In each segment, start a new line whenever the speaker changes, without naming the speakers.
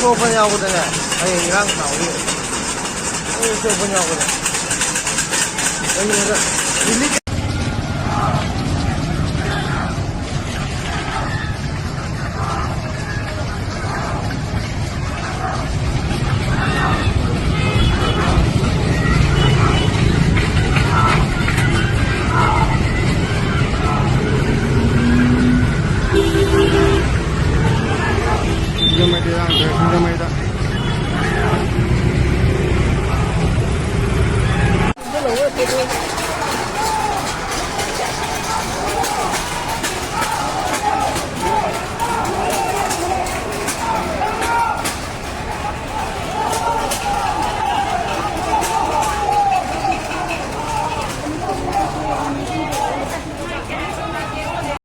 소분 야구드네. 아니 이랑 나오니. 소분 야구드. 여기는 밀리.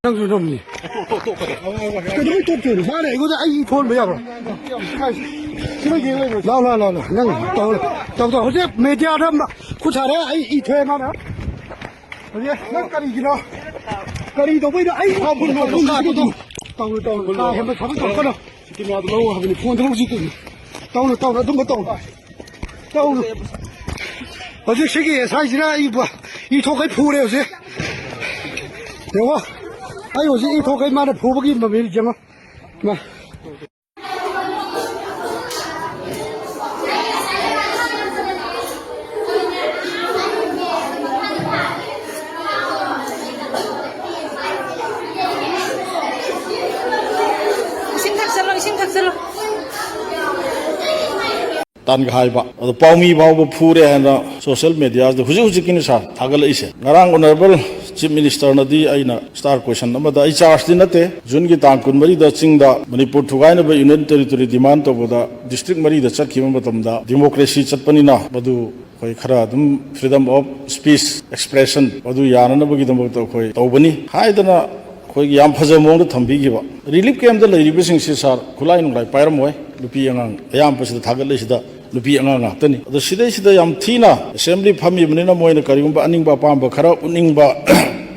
좀 좀니. 또. 그놈 또 줘. 사네 이거 아이 돈 뭐야 그럼. 나나. 난 또 어제 메디아를 막 구차래 이 퇴마나. 어제 난 까리도 보이라 아이 돈 한번 잡을 거 없거든. 지금 너무 하더니 폰 들고 있거든. 다운 어제 시기에 사이즈나 이 토가이 푸래 어제. 대화哎呦，这一头给妈的婆婆给没讲啊，妈。
심탁스러.
단가이바 파우미 바우 푸레 하나 소셜 미디어에서 후지기는 사 타글 이세 나랑 오너블 Chief Minister nadi aina star question amada I charge dinate jungi tangkun mari da chingda Manipur thugaina ba union territory demand to boda district mari da chakhiba matamda democracy chatpani na badu koi khara dum freedom of speech expression badu yanana bagi dam to koi tawbani haidana koi yam phaja mong da thambi giba relief camp da leiribe sing si sar khulai nung lai pairam moi lupi angang yam pasida thagal lesida lupi angang tani ado sida yam thina assembly phami bunina moina karigumba aningba pamba khara uningba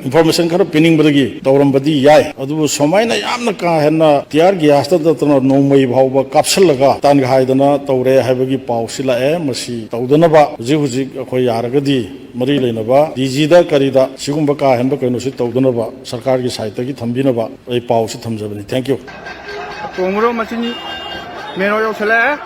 information khara pining badagi tawram badi yai adu somaina yamna ka henna tiar gyasta da tana nomai bhawba kapsal laga tan ga haidana tawre haibagi pausila e masi tawdana ba huji akhoi yaragadi mari leina ba dg da karida sigumba ka henba kaino si tawdana ba sarkar gi site gi thambina ba ei pausi thamjabani thank you
동으로 마치니 메노 요슬래